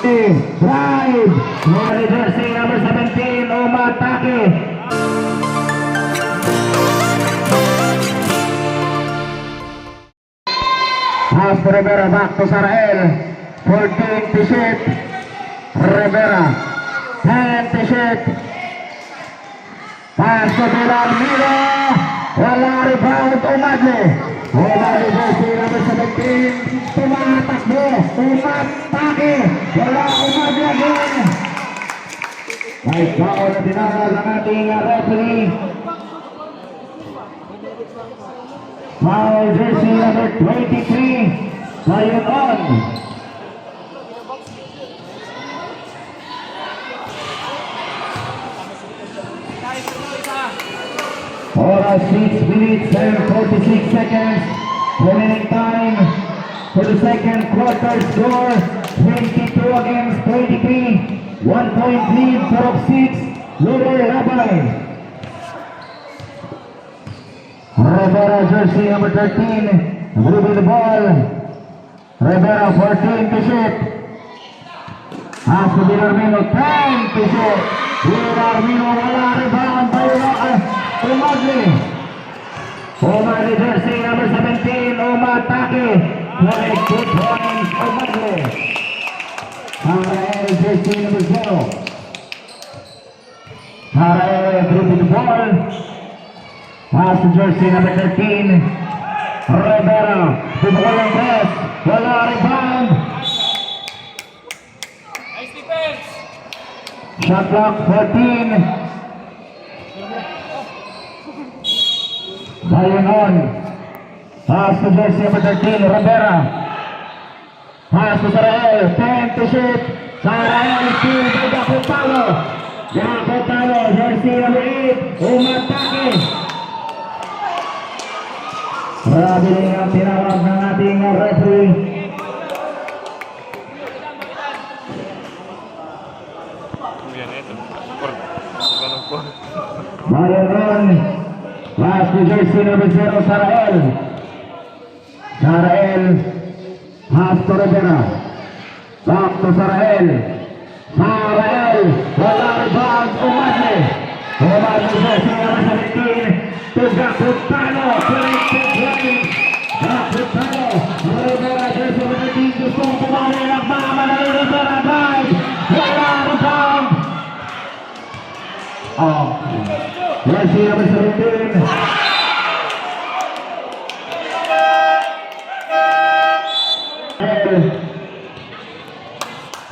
Drive! Mary jersey number 17, umatake! Pass to Rivera, back to Sarael. 14 T-shirt. Rivera. 10 T-shirt. Pass to Villamilo. Wala rebound, Umadle. Umadle jersey number 17. Tumatakbo. Umatake. Wala Umadle again. May foul na tinawag ang ating referee. Foul jersey number 23. Sayon on. Oras 6 minutes and 46 seconds. Remaining time for the second quarter score. 22 against 23. 1 point lead for 6. Lower Labay. Rivera jersey number 13. Moving the ball. Rivera 14 to shoot. Pass to Villarmino 10 to shoot. Villarmino wala rebound. Umadle. Umadle jersey number 17. Umatake. 22 points. Umadle. Harael jersey number 0. Harael dribbling the ball. Pass to jersey number 13. Rivera. Pupukol ng press. Wala rebound. Nice defense. Shot clock 14. Bayon on. Pass to jersey number 13. Rivera. Pass to Sarael. 10 to shoot. Sarael still by Jacotalo. Jacotalo. Jersey number 8. Umatake. Grabe rin ang tinawag ng ating referee. Bayon on. Pass to jersey number 0, Sarael. Sarael. Pass to Rivera. Back to Sarael. Sarael. Wala rebound. Umadle. Umadle jersey number 17. To Jacotalo. Jacotalo. Rivera jersey number 13. Gustong pumali. Nagmamadali Rivera. Drive. Wala rebound. Jersey number 17.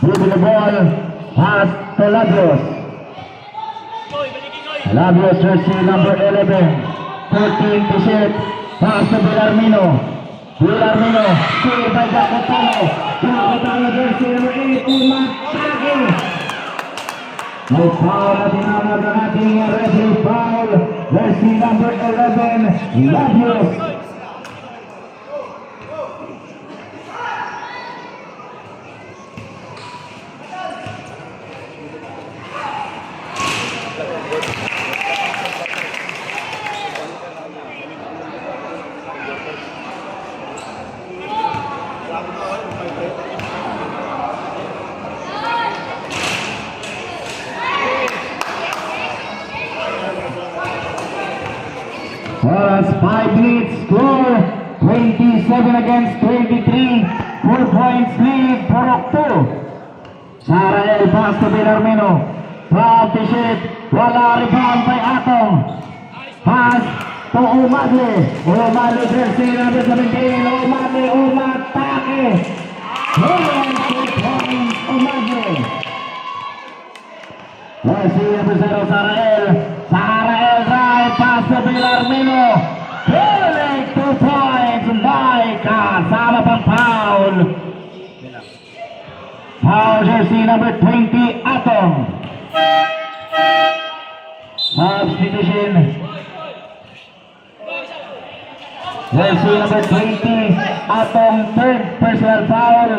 Moving the ball. Pass to Labios. Labios jersey number 11. 14 to shoot. Pass to Villarmino. Villarmino. Still by Jacotalo. Jacotalo jersey number 8. Umatake. May foul na tinawag ng ating referee foul. Jersey number 11, Labios. Oras 5 minutes score 27 against 23. 4 points lead for Octo. Sarael pass to Villarmino. Proud to shoot. Wala rebound by Atong. Pass to Umadle. Umadle jersey number 17. Umadle umatake. 2 points Umadle. Jersey number 0 Sarael. Sarael drive pass to Villarmino. Killing 2 points. May kasama pang foul. Foul jersey number 20 Atong. Substitution. Jersey number 20 Atong, third personal foul.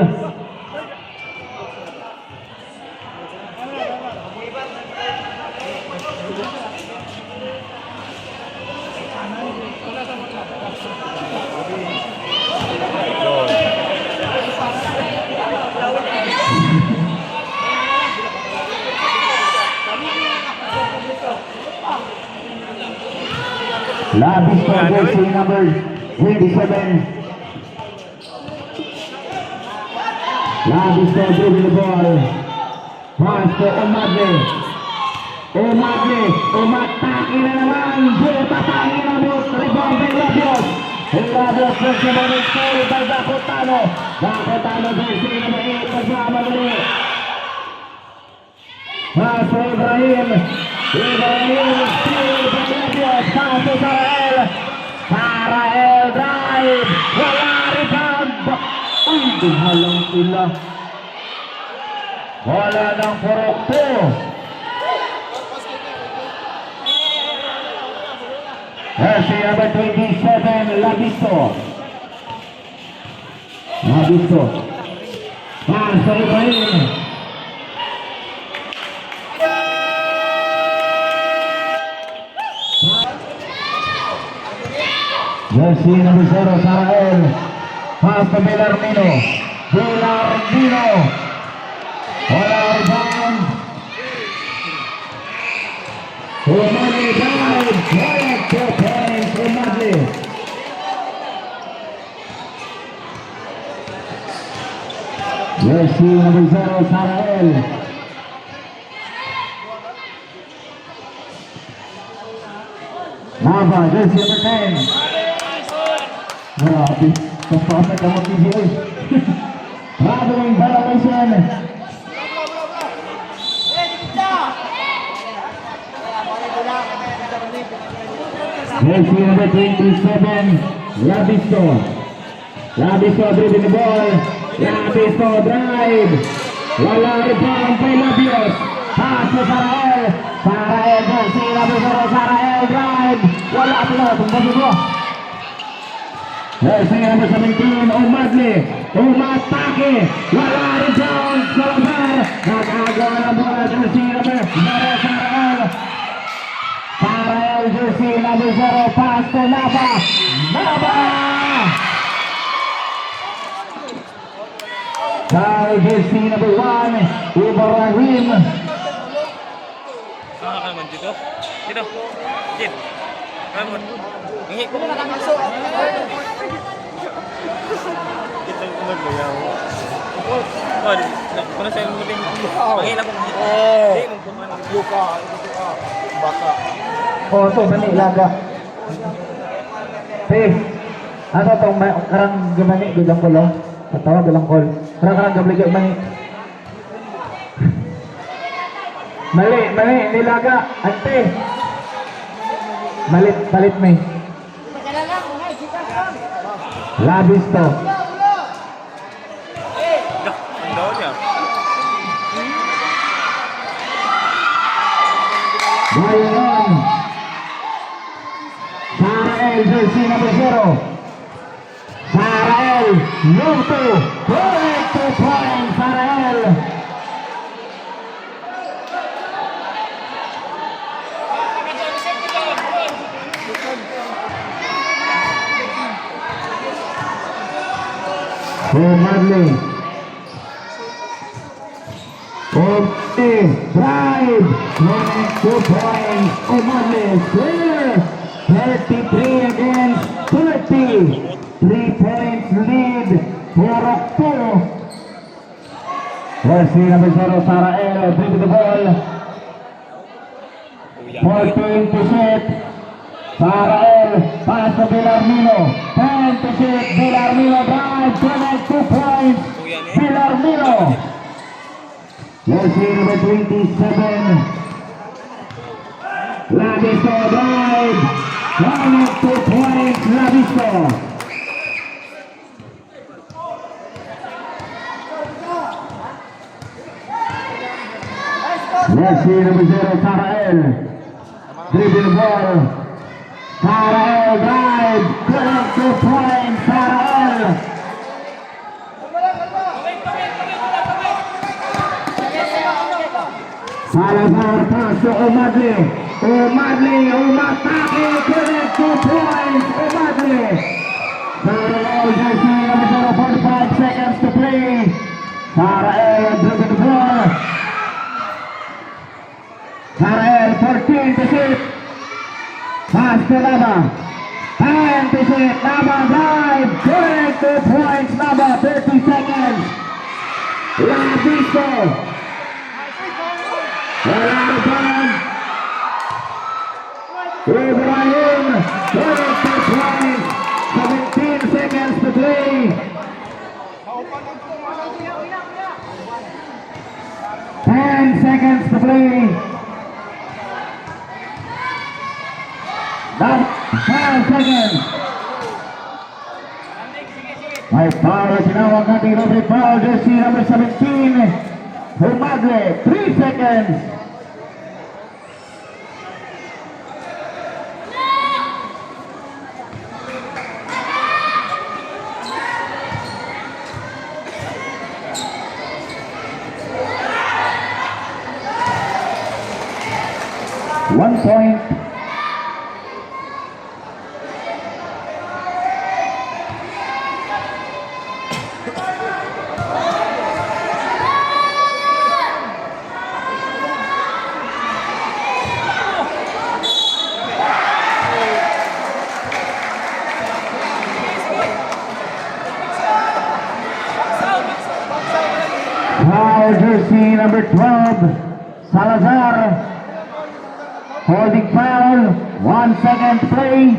Labis po jersey number 27. Labis po dribble ball. Pass to Umadle. Umatake na naman. Patake na bot. Rebound by Labios. Labios versus number 4 by Dakotano. Dakotano jersey number 8. Nagmamadali. Pass to Ibrahim. Steal by Labios. Pass to Sarael. Sarael drive. Wala rebound. Uy, halang sila. Wala ng porokto. Jersey number 27, Labisto. Pass to Ibrahim. Jersey number 0, Sarael. Pass to Belarmino. Wala rebound. Umadle drive. Quiet 2 points. Umadle. Jersey number 0, Sarael. Nava, jersey number 10. Grabe. Kapasag ang mag-PGA. Traveling violation. Jersey number 27, Labisto. Labisto dribble the ball. Labisto drive. Wala rebound by Labios. Pass to Sarael. Sarael jersey number 0, Sarael drive. Wala pala. Tumbas mo. Jersey number 17, Umadle. Umatake. Wala rebound. Salazar. Nagagawa na bola. Jersey number 0, Sarael. Sarael jersey number 0, pass to Nava. Sarael jersey number 1, Ibrahim. Naman dito. Jin. Naman. Hingi ko na kaso. Kita maglayaw. Kuna sa mo din. Mangila ko. Di mo kuman luka. Baka. Oh, so mani laga. Ano tong karang gumani bilang ko lo? Katawa bilang kol. Karang gabli kay mani. Mali, nilaga. Ante. Palit may. Labis to. Daw niya. Bayan. Sarael jersey number 0. Sarael, Luto. Correct 2 points, Sarael. Umadle. Drive. 2 points. Umadle. Clear. 33 against 30. 3 points lead. Porokto. Jersey number 0, Sarael. Dribble the ball. 14 to shoot. Sarael. Pass to Belarmino. 10 to shoot. Belarmino drive. 2 points. Belarmino. Jersey number 27. Labisto drive. 2 points. Labisto. Jersey number 0, Sarael. Dribble ball. Sarael drive. 2 points. Sarael. Salazar pass to Umadle. Umatake. 2 points. Umadle. Sarael jersey number 0, 45 seconds to play. Sarael dribble the ball. Sarael 14 to shoot. Pass to Lava. And to set Lava drive. Correct 2 points. Lava 30 seconds. Labisto. Wala rin. Ibrahim. Correct 2 points. 17 seconds to play. 10 seconds to play. That's 5 seconds. May foul tinawag natin Robert foul. Jersey number 17. Humagle. 3 seconds. One point. Foul jersey number 12, Salazar. Holding foul, 1 second play.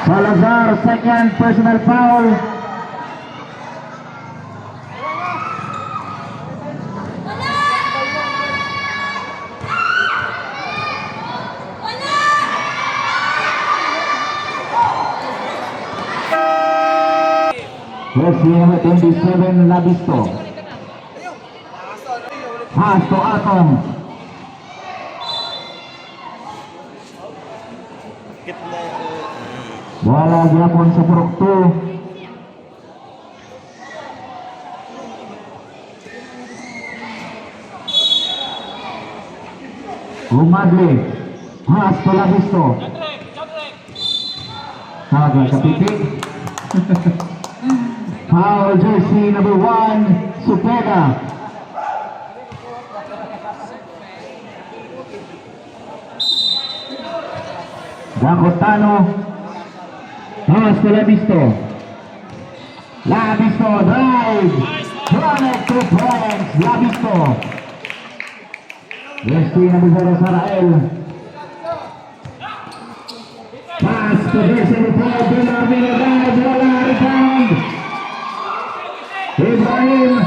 Salazar, second personal foul. Jersey number 27, Labisto. Pass to Atong. Bola gyapon sa purok 2. Humadli. Pass to Labisto. Saga sa pipi. Foul jersey number 1, Supeda. Dakotano. Pass to Labisto. Labisto drive. Connect 2 points. Labisto. Jersey number 0, Sarael. Pass to jersey number 4, Binarmino drive. Wala rebound. Ibrahim,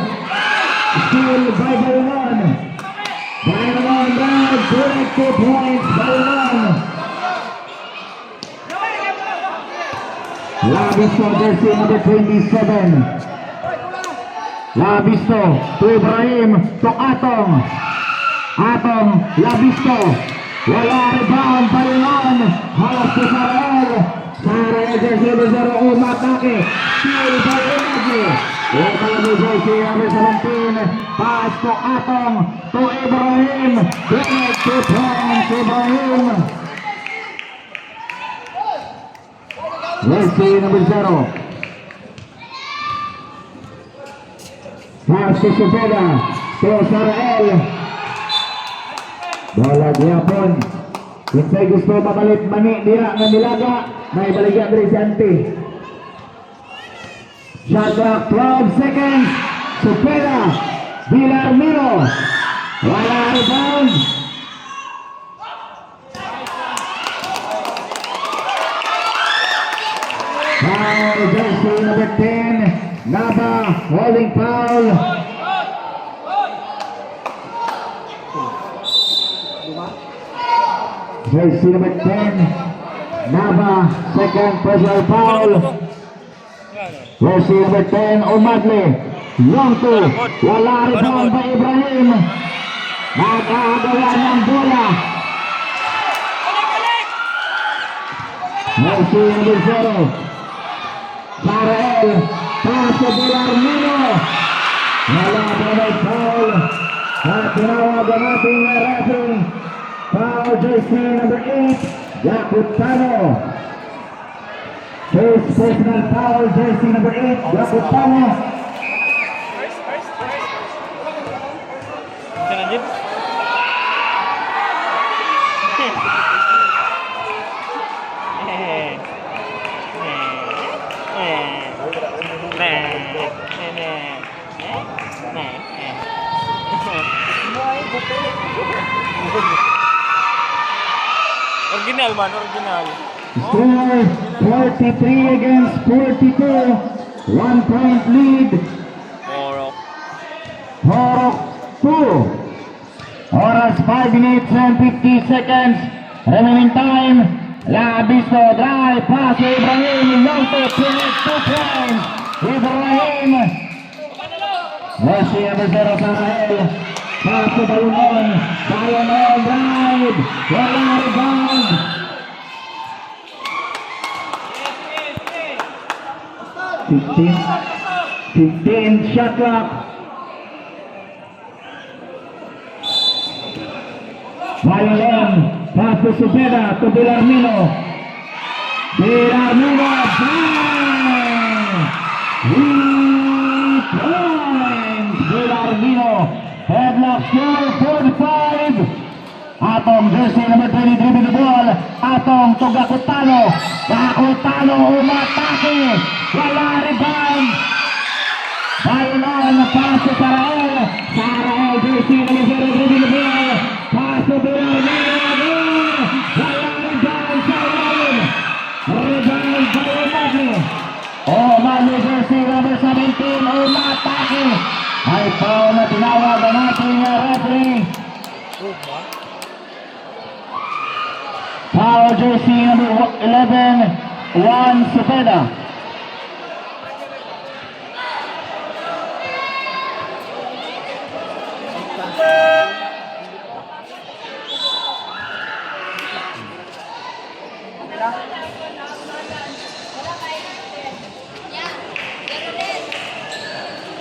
still by Balon. Balon drive, correct 2 points, Balon. Labisto, jersey number 27. Labisto to Ibrahim, to Atong. Atong, Labisto. Wala rebound, Balon. Halos to Sarael. Sarael, jersey number 0, umatake. Still by Ibrahim. Jersey number 17, pass to Atong, to Ibrahim, correct 2 points, Ibrahim. Jersey number 0, pass to Supeda, to Sarael. Bola gyapon. Kinsay gusto mabalit mani diha nga nilaga, may baligya diri si Ante. Shot clock 12 seconds. Supeda. Villarmino. Wala rebound. Foul jersey number 10. Nava holding foul. Jersey number 10. Nava second personal foul. Jersey number 10, Umadli. Long two. Wala rebound by Ibrahim. Nagkagawa ng bola. Jersey number 0. Sarael. Pass to Villarmino. Wala by foul. At tinawag ang ating referee. Foul jersey number 8. Yakutano. First personal foul, jersey number 8, Yakutano. Original man, original. Score 43 against 42. 1 point lead. Morok. Horok 2. Oras 5 minutes and 50 seconds. Remaining time. Labisto drive pass to Ibrahim. Long to finish 2 points. Ibrahim. Messi number 0 Sarael. Pass to Balunon. Balunon drive. Walang rebound. 15 shot clock. Balunon. Pass to Subeda to Bilarmino. Bilarmino drive. 3 points. Bilarmino. Headlock score 45. Atong jersey number 23 with the ball. Atong to Gakutano. Gakutano umatake. Wala rebound. Balunon pass to Sarael. Sarael jersey number 03 with the ball. Pass to Bilarmino. Wala rebound. Sarael. Rebound Balunon. Omani jersey number 17 umatake. Ay foul na tinawag ang ating referee. Foul jersey number 11, Juan Cepeda.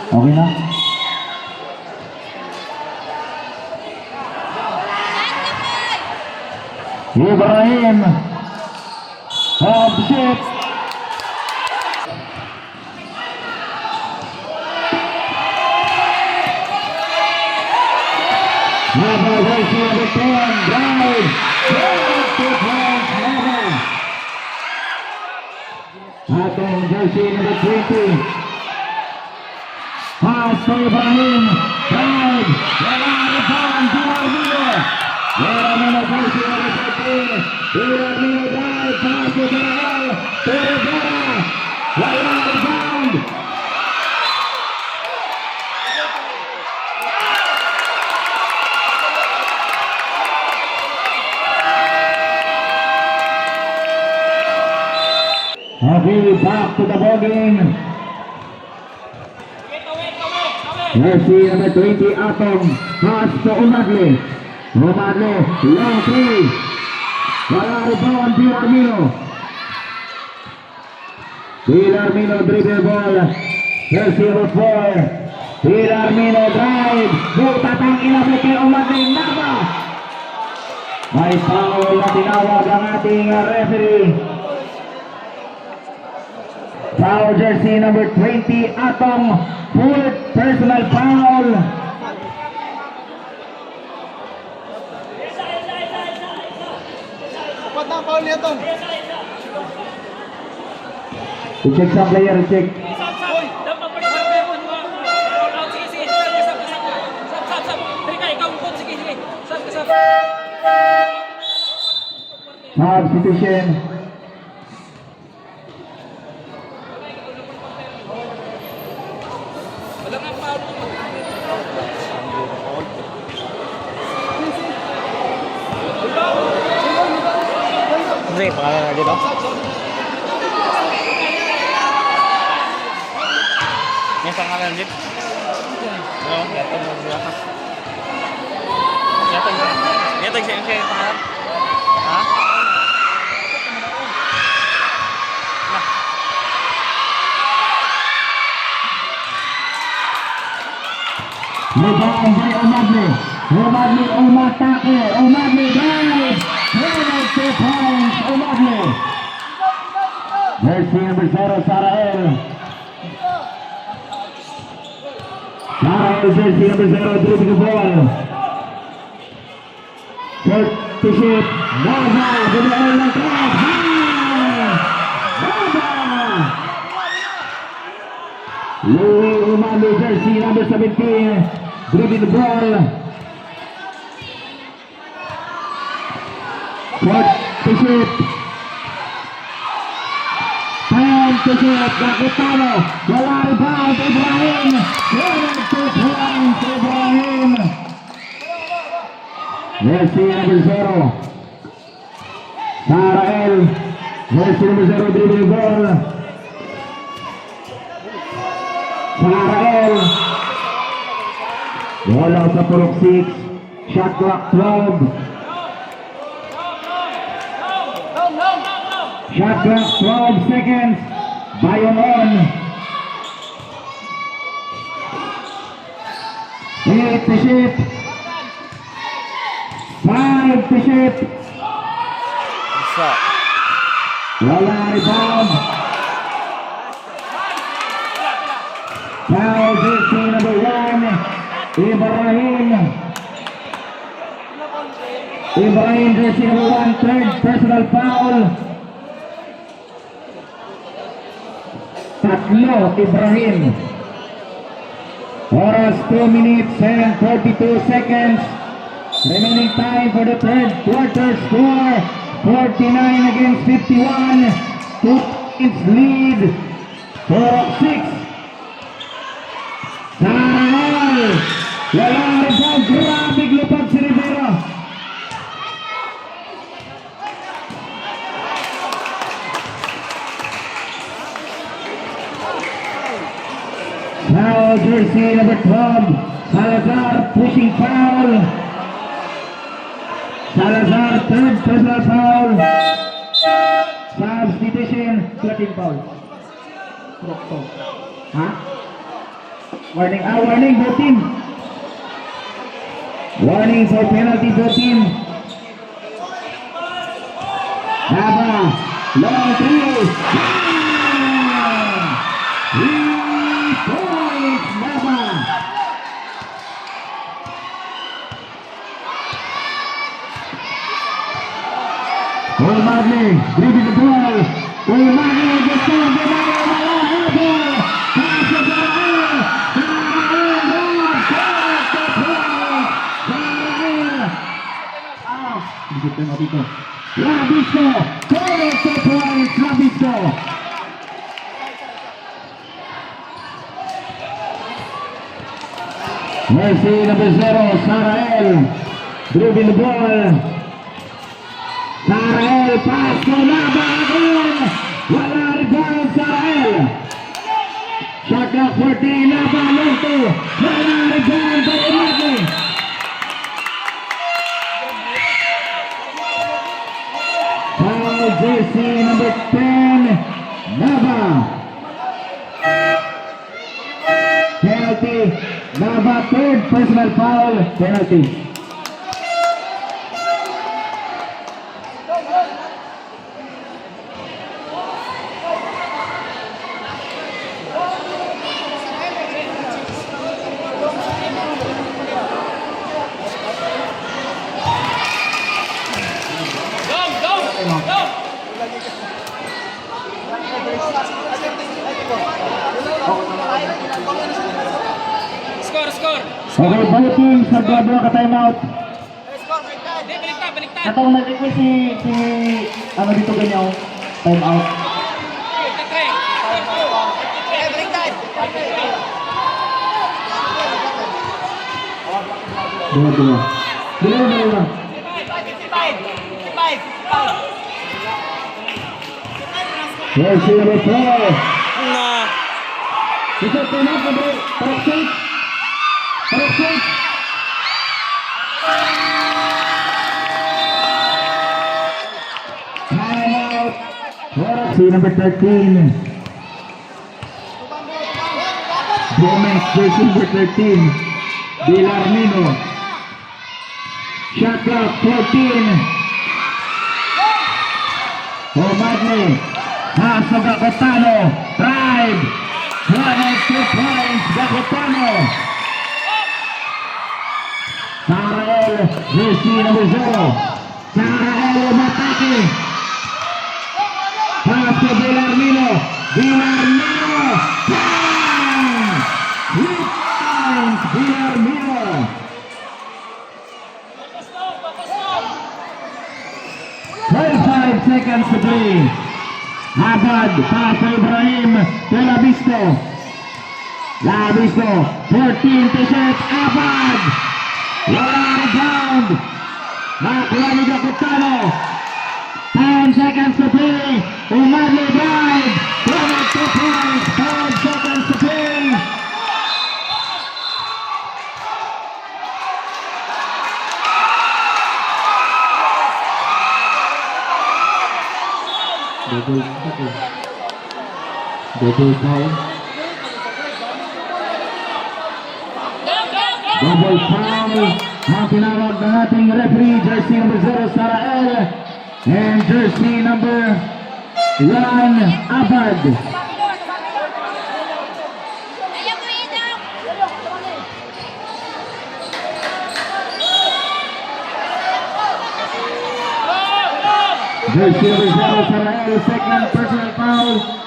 Okay na? Ibrahim Habshik number 10 drive 2 points level. Atong jersey number 20 pass to Ibrahim drive wala rebound Bilarmino. Bilarmino jersey number 13 Bilarmino drive pass to Sarael to Rivera wala rebound. Okay, back to the ball game. Jersey number 20 Atong pass to Umadli. Umadli, long three. Wala rebound Bilarmino. Bilarmino dribble ball. Jersey number 4. Bilarmino drive. Butatang ilabot kay Umadli. Naba. May foul na tinawag ang ating referee. Foul jersey number 20 Atong, fourth personal foul. Patang foul niya to. I-check sa player, check. Substitution. Hindi, pangalan na dito. May pangalan dito. Oo, yatag mo siya. Yatag siya yung pangalan. Ha? Rebound by Umadli. Umadli umatake. Umadli drive. 2 points. Umadli. Jersey number 0 Sarael. Sarael jersey number 0 dribbling the ball. Third Tishit, Nava, binaon ng cross. Nava! Louie Umalo, jersey number 17, dribble the ball. Shot, Tishit. Tishit, Gakutano, wala rebound, Ibrahim. 2 points, Ibrahim. Jersey number 0, Sarael, jersey number 0, dribble ball. Sarael, wala sa purok 6, shot clock 12. Shot clock 12 seconds, Bayon on. 8 to shoot. 5 to shoot. Isa. Wala rebound. Foul jersey number 1, Ibrahim. Ibrahim jersey number 1, third personal foul. Tatlo, Ibrahim. Oras 2 minutes and 42 seconds. Remaining time for the third quarter score. 49 against 51. 2 points lead. 4-6. Sarael. Walang rebound. Grabe lupad si Rivera. Now jersey number 12, Salazar pushing foul. Salazar third personal foul. Substitution, cutting foul. Huh? Warning, warning, both team. Warning for penalty, both team. Nava, long three. Points, Nava. Ulmadli, dribble the ball. Ulmadli, the score, the ball. Pass the ball. Labisto, correct the points, Labisto. Mercy number 0, Sarael, dribble the ball. Sarael, pass to Nava again. Wala rebound, Sarael. Shot clock 14, Nava, long two. Wala rebound, Bayamate. Foul jersey number 10, Nava. Penalty. Nava third personal foul, penalty. Score. Okay, balik team sa dua ka timeout. Baliktad. Atong nag-request si ano dito ganyaw, timeout. Dua. Yes, here we go. Nah. Ito timeout na bro. Correct. Timeout. See number 13. Gomez, jersey number 13. Villarmino. Shot clock 14. Madley. Pass of Gakutano. Drive. 1-2 points. Gakutano. Sarael, jersey number 0. Sarael umatake. Pass to Villarmino. Villarmino. Bang! Rebound! Villarmino. 35 seconds to play. Abad, pass to Ibrahim. To Labisto. Labisto. 14 to shoot. Abad. Wala rebound. Nakuha ni Gakutano. 10 seconds to play. Umarli drive. 22 points. 5 seconds to play. Double foul. Double foul. Ang tinawag ng ating referee, jersey number 0, Sarael. And jersey number 1, Abad. Jersey number 0, Sarael, second personal foul.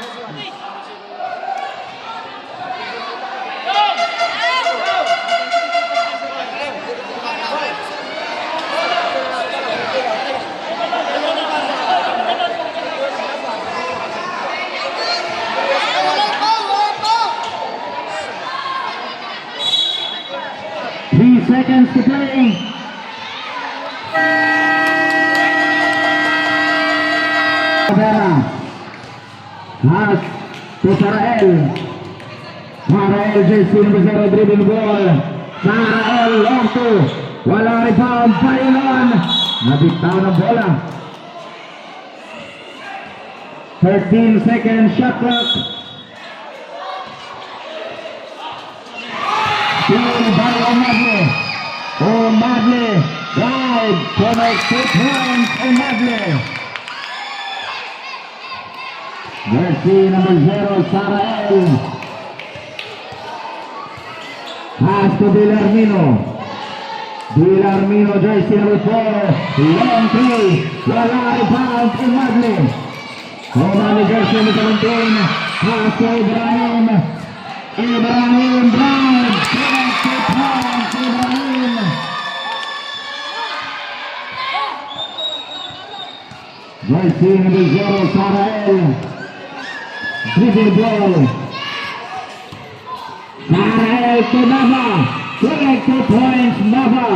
Seconds to play. Pass to Sarael. Sarael, jersey number 0, dribble ball. Sarael, long two. Wala rebound, Pailon. Nabitaw ng bola. 13 seconds shot clock. By Omadle. Omadle. Wide. Connect 2 points. Omadle. Jersey number 0, Sarael. Pass to Villarmino. Villarmino, jersey number 4. Long three. Wala rebound. Omadle. Omadle, jersey number 17. Pass to Ibrahim. Ibrahim Brown. Ibrahim. Jersey number 0, Sarael. Dribble ball. Sarael to Nava. 22 points, Nava.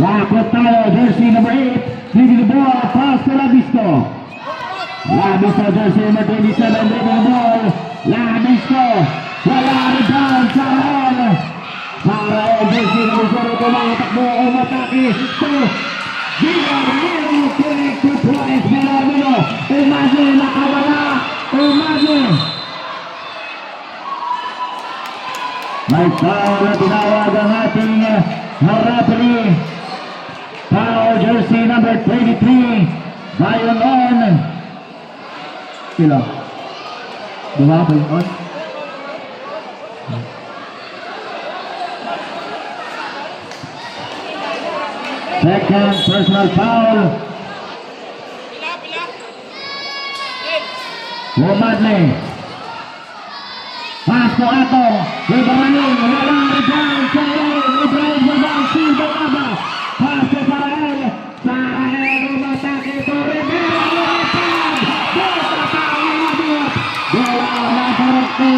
Bakot tayo, jersey number 8. Dribble ball, pass to Labisto. Labisto, jersey number 27, dribble ball. Labisto. Wala rebound, Sarael. Sarael, jersey number 0, tumatakbo, umatake to Villarmino. 22 points, Villarmino. Umadle, nakawala. Umadle. May foul na tinawag ang ating referee. Foul, jersey number 23. Bayon on. Sila. Diba ba yun on? Second personal foul. Umadle. Pass to Atong. Ibrahim. Walang rebound. Sarael. Ibrahim Babang. Silva Aba. Pass to Sarael. Sarael. Umatake to Rivera. Umatag. Dotatang umabot. Bola na parakto.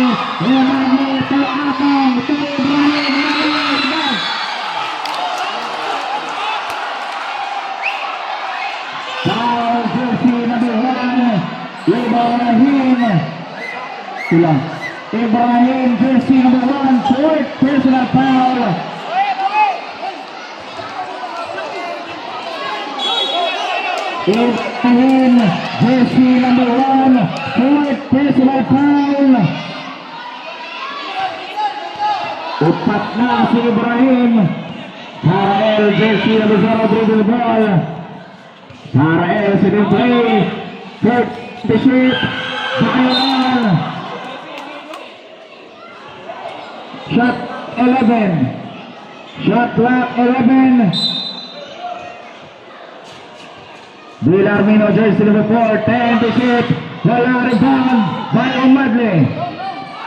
Umadle to Atong. To Ibrahim. Ibrahim. Foul jersey number 1. Ibrahim. Silang. Ibrahim, jersey number 1, fourth personal foul. Ibrahim, jersey number 1, fourth personal foul. Upat na si Ibrahim. Sarael, jersey number 0, dribble ball. Sarael, second play. Third to shoot. Bayan. Shot 11. Shot clock 11. Villarmino, jersey number 4, 10 to shoot. Wala rebound by Umadli.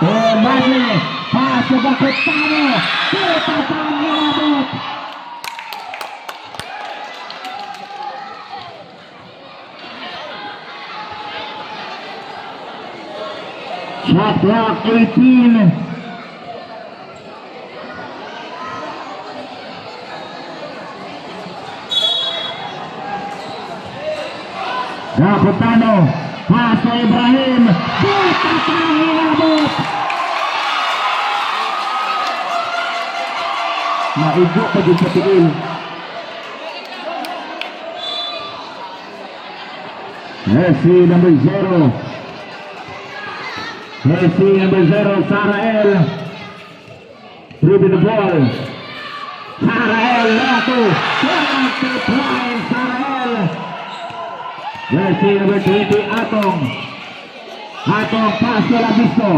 Umadli, pass to Bakutano. Kita pang inabot. Shot clock 18. Bakutano, pass to Ibrahim. Kita pang inabot. Maigo pa din sa tigil. Jersey number 0. Jersey number 0, Sarael. Dribbling the ball. Sarael, Lato. Prime, Sarael. Jersey number 20, Atong. Atong, pass to Labisto.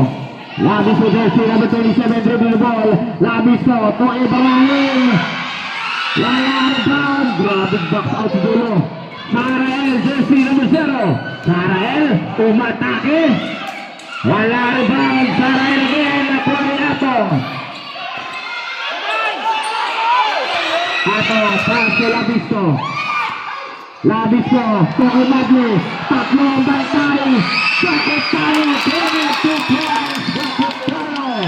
Labisto, jersey number 27, dribbling the ball. Labisto, to Ibrahim. Wala rebound. Grabe box out sa dulo. Sarael, jersey number 0. Sarael, umatake. Wala rebound. Sarael again. Nakuha Atong. Atong, pass to Labisto. Labisto, to Umadli. Tatlong bantay. Bakit tayo? 22 points. Bakit tayo?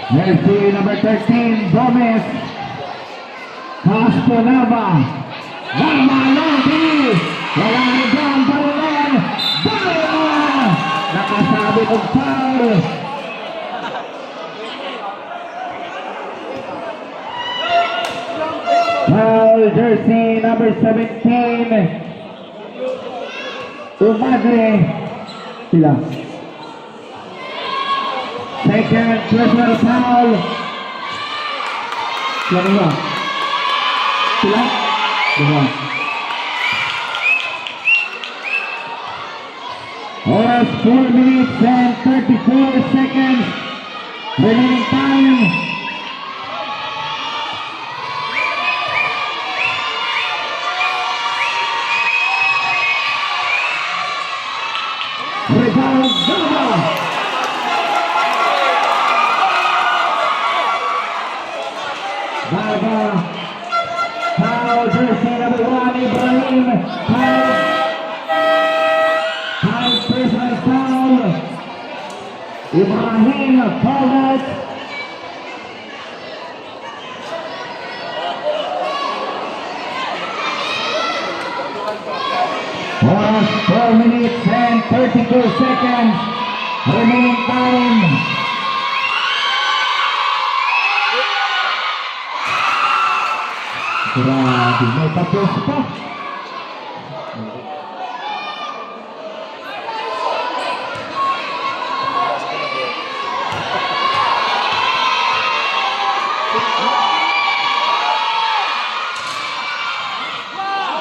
Jersey number 13, Gomez. Castro Nava. Nava Lodi. Wala rebound. Barulan. Barulan. Nakasabi ng foul. Foul, jersey number 17. Umadli. Sila. Second personal foul. Sila nila. Sila. Dua. Oras 4 minutes and 34 seconds. Remaining time. Rebound, Gama. Gama. Foul, jersey number 1, Ibrahim. Foul, personal foul. Ibrahim, foul out. Oras 4 minutes and 32 seconds. Remaining time. Grabe, may tapos pa.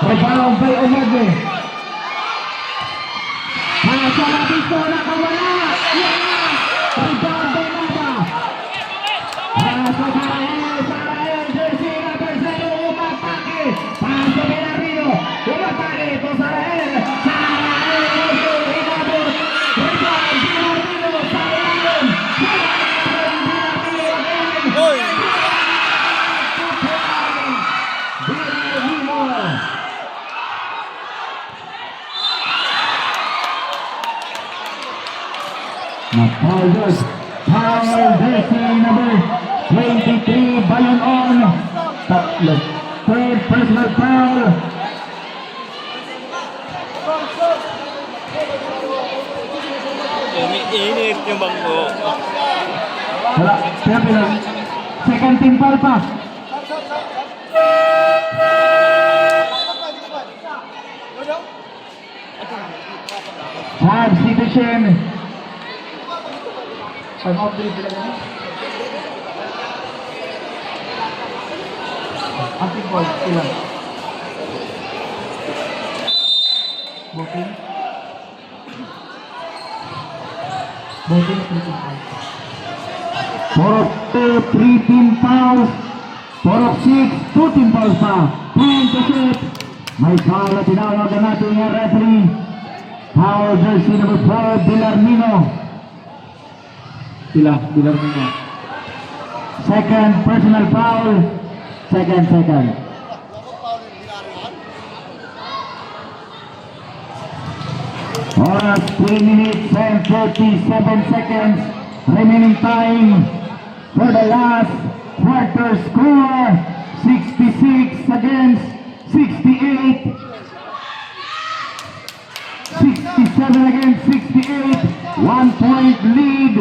Rebound by Umadli. Sa Labisto, nakawala! Rebound by Nava. Sa Sarael, jersey number 0, umatake. Paso Villarmino, umatake to Sarael. Sarael, also inabot. Rebound, Villarmino, Sarael. Villarmino again. Villarmino. Foul jersey number 23, Bayon on. Tatlo. Third personal foul. Init yung bangko. Wala, pinapin. Second team foul pa. Substitution. Time out din sila ganun. Acting ball, sila. Booking. Booking, 3-5. Porok 2, 3 team fouls. Porok 6, 2 team fouls pa. Time to shoot. May foul na tinawag na natin yung referee. Foul jersey number 4, Bilarmino. Bilarmino. Second personal foul. Second. Oras 3 minutes and 47 seconds. Remaining time for the last quarter score. 66 against 68. 67 against 68. 1 point lead.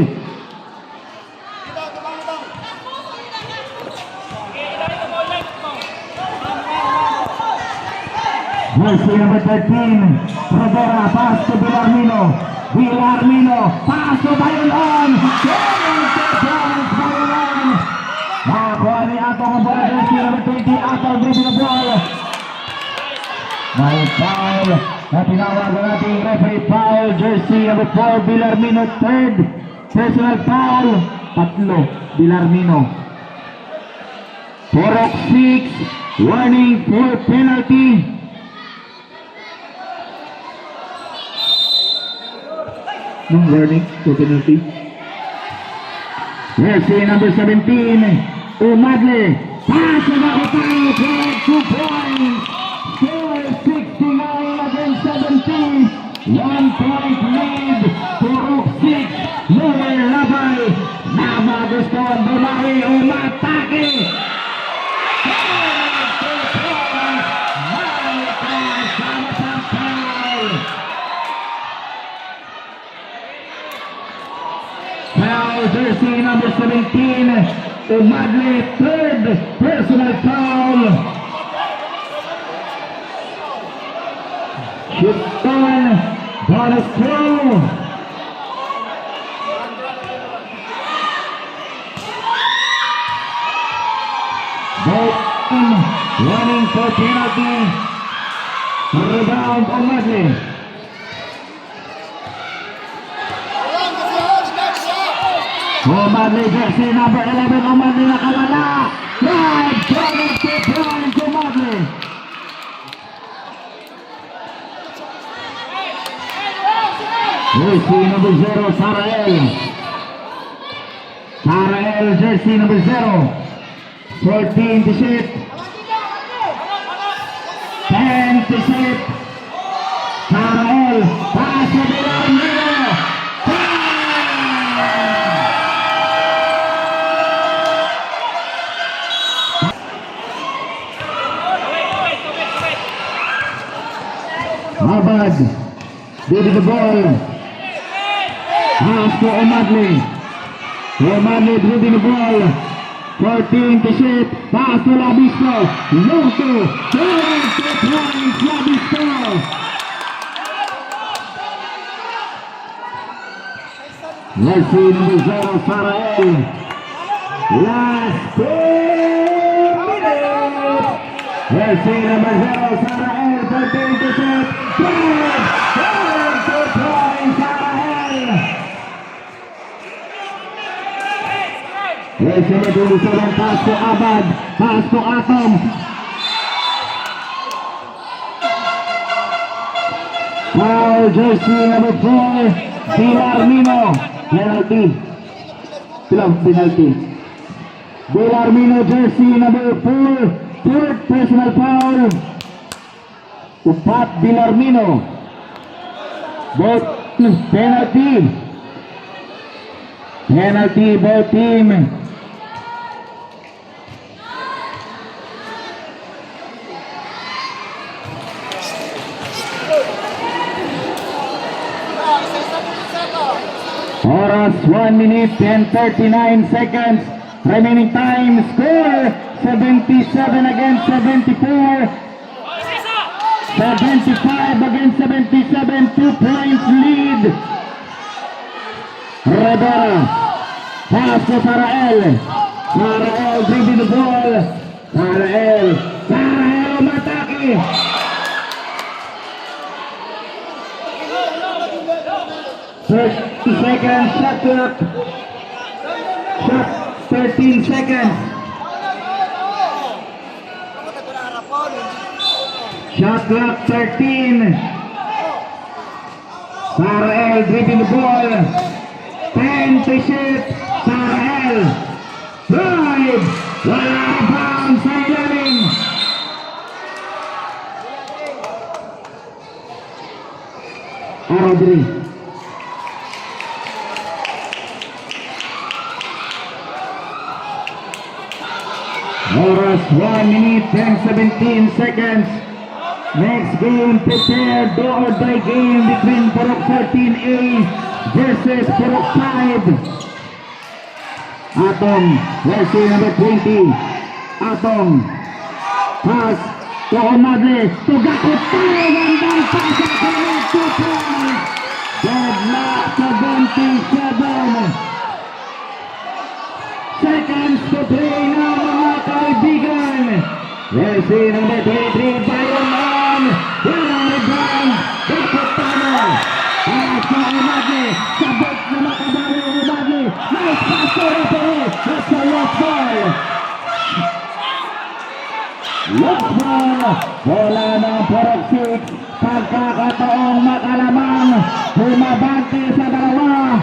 Jersey number 13, Rodera, pass to Bilarmino. Pass to Bayulon. Bayulon. Nakakuha ni Atong ang bola, jersey number 20, Atong dribbling the ball. May foul na tinawag na natin referee foul, jersey number 4, Bilarmino, third personal foul, 3, Bilarmino. Porok 6, warning for penalty. No warning for penalty. Jersey number 17, Umadle. Pass on the Otay, 2 points. Score 69 against 17. 1 point lead. Porok 6, Noel Labay. Gusto ang bumawi, umatake. Foul, jersey number 17, Umadle, third personal foul. Houston, bonus throw. Running for penalty. Rebound, Umadle. Umadle, jersey number 11, Umadle nakawala. Right, bonus 2 points, Umadle. Jersey number 0, Sarael. Jersey number 0. 14 to shoot. 10 to shoot. Sarael, pass to Bilarmino. Abad, give the ball. Pass to Umadle. Umadle dribbling the ball. 14 to shoot. Pass to Labisco. Low to. 2 points, Labisco. Jersey number 0, Sarael. Last 2 minutes. Jersey number 0, Sarael. 13 to shoot. 2 points, Sarael. Jersey number 27, pass to Abad. Pass to Atom. Foul, jersey number 4, Bilarmino. Penalty. Bilarmino, jersey number 4, third personal foul. Upat Bilarmino. Both penalty. Both team. Oras 1 minute and 39 seconds. Remaining time, score 77 against 74. 75 against 77, 2 points lead. Rivera, pass to Sarael. Sarael dribbling the ball. Sarael umatake. 30 seconds, shot clock. Shot 13 seconds. Shot clock 13. Sarael dribbling the ball. 10 to shoot. Sarael. Drive. Wala bounce sa ilalim. Rodri. Oras 1 minute and 17 seconds. Next game prepared, do or die game between Purok 14A versus Purok 5. Atong, jersey number 20. Atong, pass to Omadle, to Gakutan, gandang pass sa kanyang 2 points. Deadlock 77. Seconds to play na mga kaibigan. Jersey number 23, Bayonan. Walang rebound. Gakutano. Para sa Omadle. Sabot na makabawi ang Omadle. Nice pass to referee. That's a lost ball. Lost ball. Wala ng Purok 6. Pagkakataong makalamang. Bumabante sa dalawa.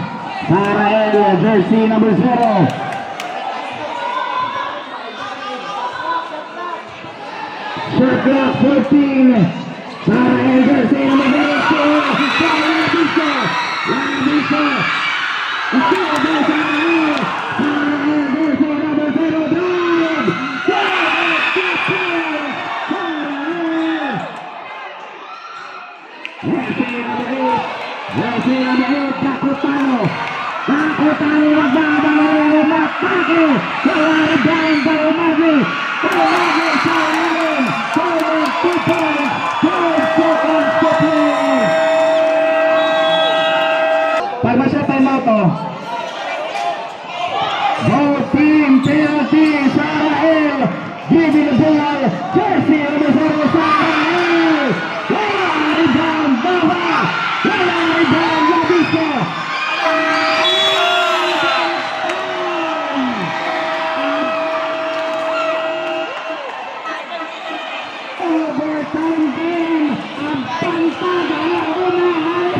Sarael, jersey number 0. Shot clock 14. Sarael, jersey number 0. Labisa. Labisa. Sarael, Sarael, jersey number 0. Drive. Sarael. Jersey number 8. Jersey number 8. Gakutano. Gakutano magbabaw ng atake. Wala rebound by Omadle. Omadle sa ilalim. 2 points. 12 seconds to play. Palma siya timeout to. Both team penalty. Sarael giving the ball. Jersey number 0. Sarael. Wala rebound. Baba. Wala rebound. Labisa. Overtime game. Ang pantaga na unahan.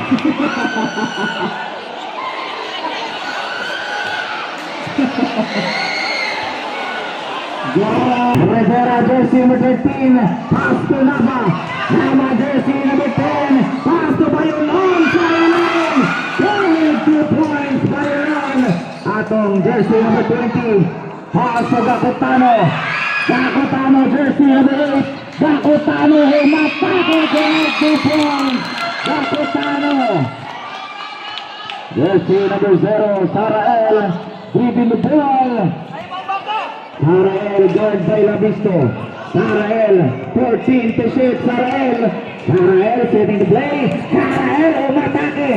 Rivera, jersey number 13. Pass to Nava. Nava, jersey number 10. Pass to Bayonan. Bayonan. 2 points. Bayonan. Atong jersey number 20. Pass to Gakutano. Gakutano, jersey number 8. Gakutano, umatake ko 2 points. Gakutano. Jersey number 0, Sarael, dribbling the ball. Sarael, guard by Labisto. Sarael, 14 to shoot. Sarael. Sarael setting the play. Sarael, umatake.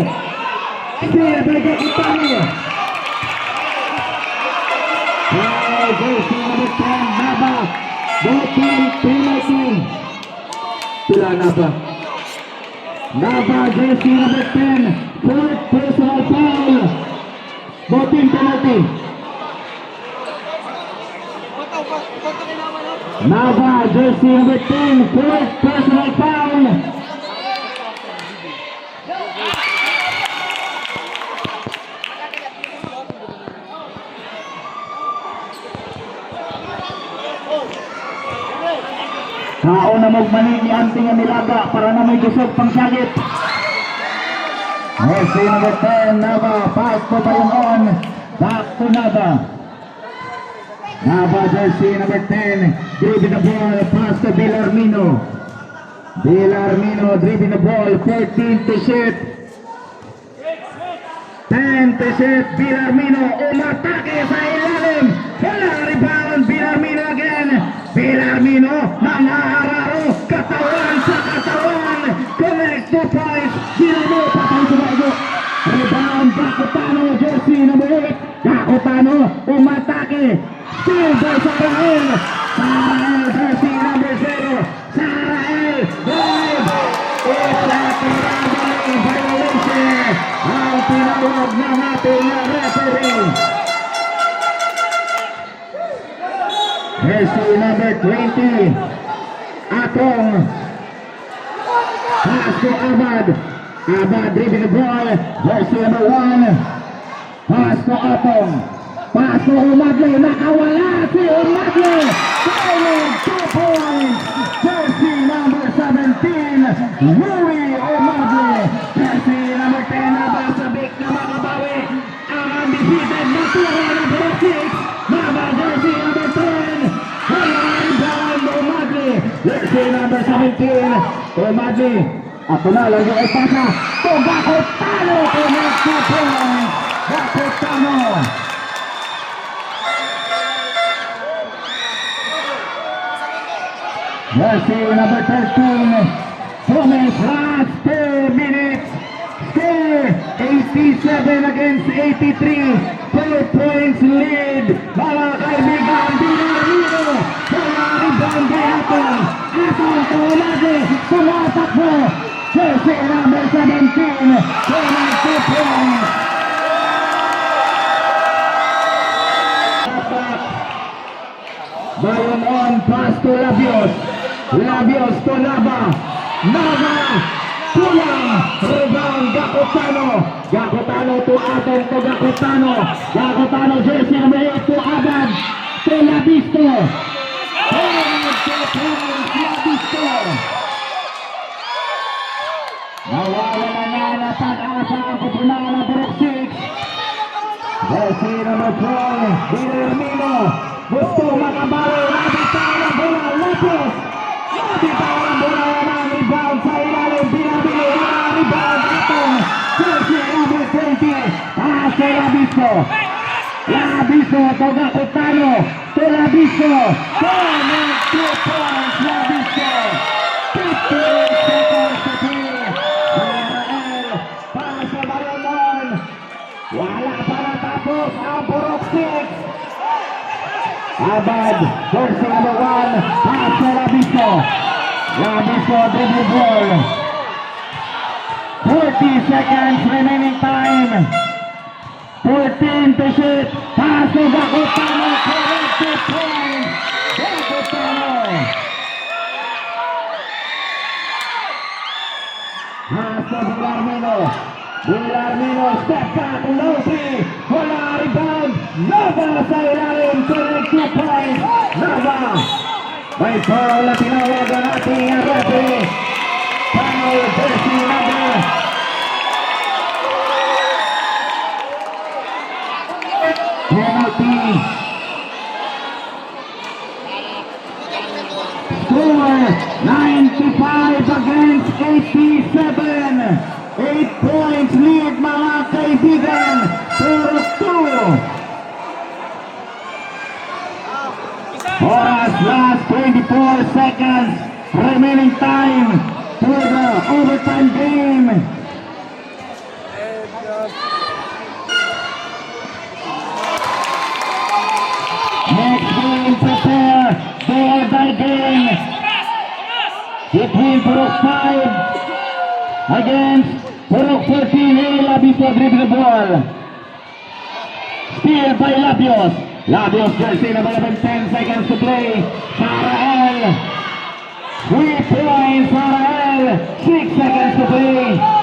Still by Gakutano. Jersey number 10, Nava. Botin penalty. Sila Nava. Nava, jersey number 10. Fourth personal foul. Botin penalty. Nava, jersey number 10. Fourth personal foul. Kao na magmani ni Anting ang nilaga para na may gusog pang sagit. Jersey number 10, Nava, pass to Bayonon. Back to Nava. Nava, jersey number 10, dribbling the ball, pass to Villarmino. Villarmino dribbling the ball, 14 to shoot. 10 to shoot, Villarmino, umatake sa ilalim. Wala rebound, Villarmino again. Villarmino, nangahararo, katawan sa katawan. Connect 2 points, Villarmino, patay sa bago. Rebound, Gakutano, jersey number 8. Gakutano, umatake. Still by Sarael. Sarael, jersey number 0. Sarael, drive. It's a traveling violation. Ang tinawag ng ating referee. Jersey number 20. Atong. Pass to Abad. Abad dribbling the ball. Jersey number 1. Pass to Atong. Pass to Umadli. Nakawala si Umadli. Final 2 points. Jersey number 17. Louie Umadli. Jersey number 10. Nabasabik na makabawi. Ang undefeated na tira number 6. Mama Jersey number 10. Wala rebound Umadli. Jersey number 17. Umadli. Ako na lang yung ipasa. To Gakotano. Connect 2 points. Gakotano. Jersey number 13. Gomez last 2 minutes. Score 87 against 83. 4 points lead. Mga kaibigan, Binarino. Wala rebound kay Atong. Atong to Umadli. Tumatakbo. Jersey number 17. Gomez 2 points. Bayon on, pass to Labios. Labios to Nava. Nava, kulang. Rebound, Gakotano. Gakotano to Atong to Gakotano. Gakotano, jersey number 8 to Abad. To Labisto. Labisto. Nawala na nga na pag-asa ang kupunan ng Burok 6. Jersey number 12, Binarino. Gusto makabalo, nabitaw na bola, Lopez. Nabitaw na bola ng rebound sa ilalim, Binarino, rebound Atong. Jersey number 20, Ase Labiso. Labiso, to Gakotano, to Labiso. Connect 2 points, Labiso. 15 seconds to play. Rael, para sa Bayonon. Wala pa natapos ang Burok 6. Abad, jersey number 1, pass to Labiso. Labiso, dribble ball. 40 seconds remaining time. 14 to shoot. Pass to Gakotano, correct 2 points. Gakotano. Pass to Villarmino. Villarmino, step back, low three. Wala rebound. Nava sa ilalim, correct 2 points. Nava. May foul na tinawag ang ating referee. Foul, jersey number. Penalty. Score 95 against 87. 8 points lead mga kaibigan. Burok 2. Oras last 24 seconds. Remaining time for the overtime game. Next game, prepare for the game between Burok 5 against Burok 14. Labiso dribble the ball. Steal by Labios. Labios jersey number 11, 10 seconds to play. Sarael. 3 points, Sarael. 6 seconds to play.